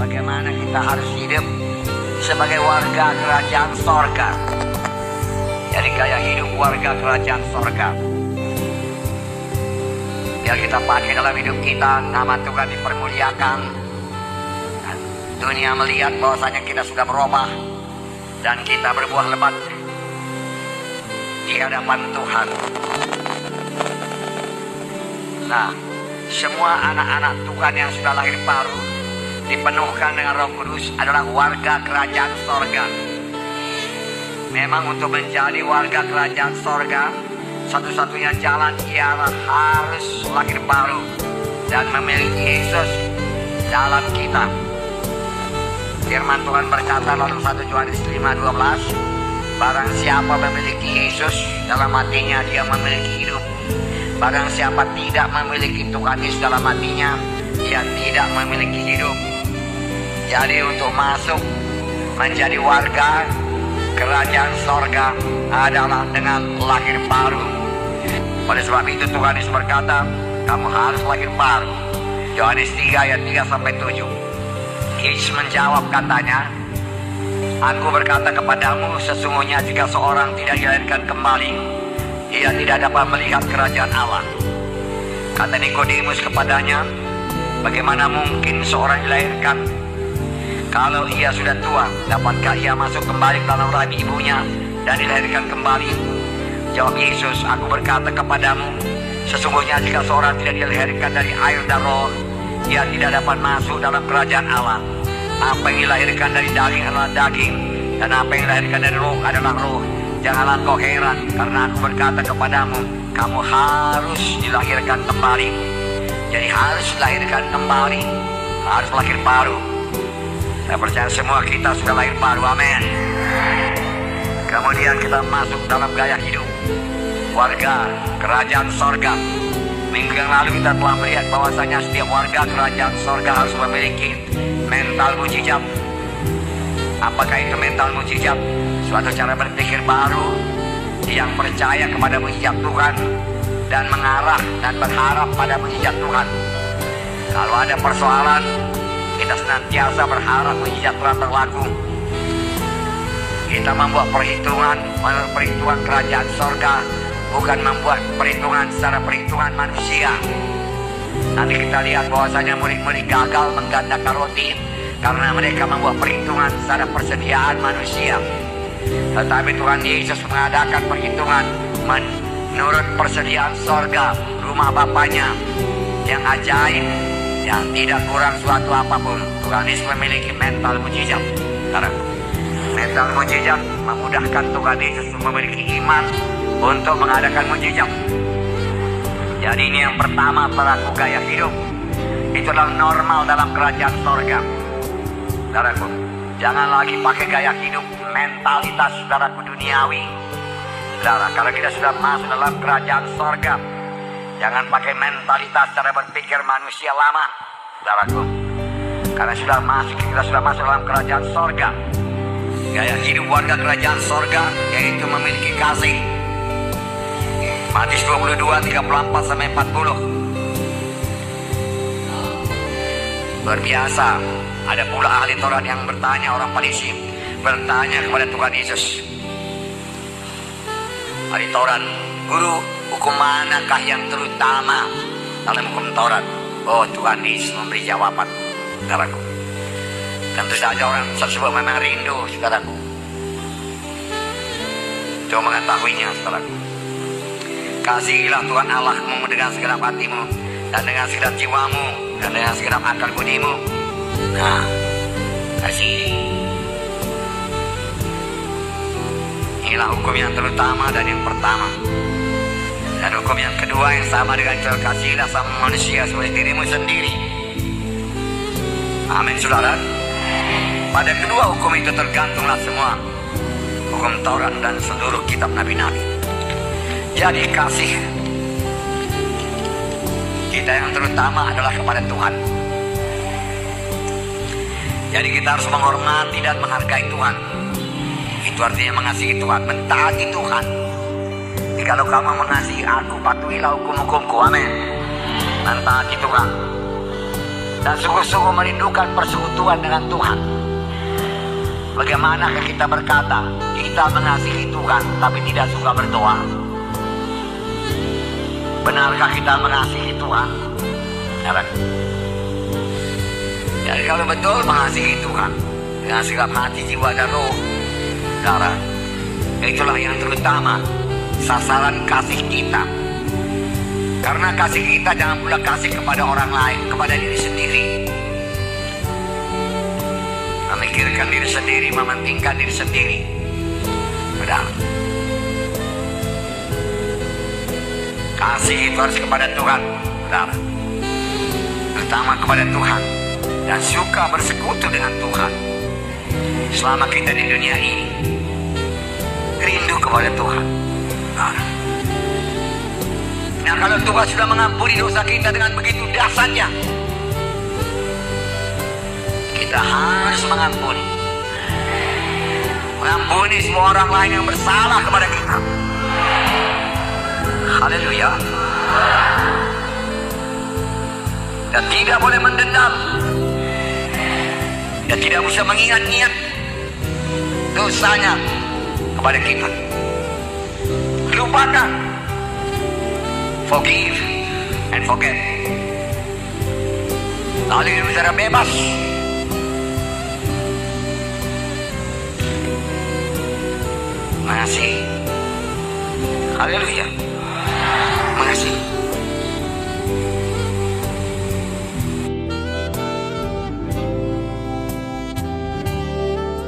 bagaimana kita harus hidup sebagai warga kerajaan sorga. Jadi gaya hidup warga kerajaan sorga, biar kita pakai dalam hidup kita, nama Tuhan dipermuliakan, dan dunia melihat bahwasanya kita sudah berubah dan kita berbuah lebat di hadapan Tuhan. Nah, semua anak-anak Tuhan yang sudah lahir baru dipenuhkan dengan Roh Kudus adalah warga kerajaan sorga. Memang untuk menjadi warga kerajaan sorga, satu-satunya jalan ialah harus lahir baru dan memiliki Yesus dalam kita. Firman Tuhan berkata dalam 1 Yohanes 5:12, barang siapa memiliki Yesus dalam hatinya, dia memiliki hidup. Barang siapa tidak memiliki Tuhan Yesus dalam hatinya, dia tidak memiliki hidup. Jadi untuk masuk menjadi warga kerajaan sorga adalah dengan lahir baru. Oleh sebab itu Tuhan Yesus berkata, kamu harus lahir baru. Yohanes 3 ayat 3-7. Yesus menjawab katanya, aku berkata kepadamu, sesungguhnya jika seorang tidak dilahirkan kembali, ia tidak dapat melihat kerajaan Allah. Kata Nikodemus kepadanya, bagaimana mungkin seorang dilahirkan kalau ia sudah tua? Dapatkah ia masuk kembali ke dalam rahim ibunya dan dilahirkan kembali? Jawab Yesus, aku berkata kepadamu, sesungguhnya jika seorang tidak dilahirkan dari air dan roh, ia tidak dapat masuk dalam kerajaan Allah. Apa yang dilahirkan dari daging adalah daging, dan apa yang dilahirkan dari roh adalah roh. Janganlah kau heran, karena aku berkata kepadamu, kamu harus dilahirkan kembali. Jadi harus dilahirkan kembali, harus lahir baru. Saya percaya semua kita sudah lahir baru, amin. Kemudian kita masuk dalam gaya hidup warga kerajaan sorga. Minggu yang lalu kita telah melihat bahwasanya setiap warga kerajaan sorga harus memiliki mental mujizat. Apakah itu mental mujizat? Suatu cara berpikir baru yang percaya kepada mujizat Tuhan dan mengarah dan berharap pada mujizat Tuhan. Kalau ada persoalan, kita senantiasa berharap mujizat Tuhan berlaku. Kita membuat perhitungan kerajaan sorga, bukan membuat perhitungan secara perhitungan manusia. Nanti kita lihat bahwasanya murid-murid gagal menggandakan roti karena mereka membuat perhitungan secara persediaan manusia. Tetapi Tuhan Yesus mengadakan perhitungan menurut persediaan sorga, rumah Bapaknya yang ajaib, yang tidak kurang suatu apapun. Tuhan Yesus memiliki mental mujizat. Mental mujizat memudahkan Tuhan Yesus memiliki iman untuk mengadakan mujizat. Jadi ini yang pertama, pelaku gaya hidup. Itu adalah normal dalam kerajaan sorga. Saudaraku, jangan lagi pakai gaya hidup mentalitas saudaraku duniawi. Saudara, kalau kita sudah masuk dalam kerajaan sorga, jangan pakai mentalitas cara berpikir manusia lama, saudaraku. Karena kita sudah masuk dalam kerajaan sorga. Gaya hidup warga kerajaan sorga yaitu memiliki kasih. Matius 22:34-40. Berbiasa, ada pula ahli Taurat yang bertanya, orang Farisi bertanya kepada Tuhan Yesus. Ahli Taurat, guru, hukum manakah yang terutama dalam hukum Taurat? Oh, Tuhan Yesus memberi jawaban, saudaraku. Tentu saja orang tersebut memang rindu, saudaraku, untuk mengetahuinya, saudaraku. Kasihilah Tuhan Allahmu dengan segenap hatimu, dan dengan segenap jiwamu, dan dengan segenap akal budimu. Nah, kasih. Inilah hukum yang terutama dan yang pertama. Dan hukum yang kedua yang sama dengan itu, kasihilah sama manusia seperti dirimu sendiri. Amin, saudara. Pada kedua hukum itu tergantunglah semua hukum Taurat dan seluruh kitab nabi-nabi. Jadi kasih kita yang terutama adalah kepada Tuhan. Jadi kita harus menghormati dan menghargai Tuhan. Itu artinya mengasihi Tuhan, mentaati Tuhan. Jadi kalau kamu mengasihi aku, patuhilah hukum-hukumku, amin. Mentaati Tuhan. dan sungguh-sungguh merindukan persekutuan dengan Tuhan. Bagaimanakah kita berkata kita mengasihi Tuhan tapi tidak suka berdoa? Benarkah kita mengasihi Tuhan? Jadi kalau betul mengasihi Tuhan dengan segala hati, jiwa, dan roh, saudara, itulah yang terutama sasaran kasih kita. Karena kasih kita jangan pula kasih kepada orang lain, kepada diri sendiri. Memikirkan diri sendiri, mementingkan diri sendiri. Saudara, kasih itu harus kepada Tuhan, saudara. Pertama kepada Tuhan, dan suka bersekutu dengan Tuhan. Selama kita di dunia ini, rindu kepada Tuhan. Nah, kalau Tuhan sudah mengampuni dosa kita dengan begitu dahsyatnya, kita harus mengampuni semua orang lain yang bersalah kepada kita. Haleluya. Dan tidak boleh mendendam, dan tidak bisa mengingat-ingat dosanya kepada kita. Lupakan. Forgive and forget. Lalu hidup secara bebas. Mengasihi. Haleluya. Mengasihi.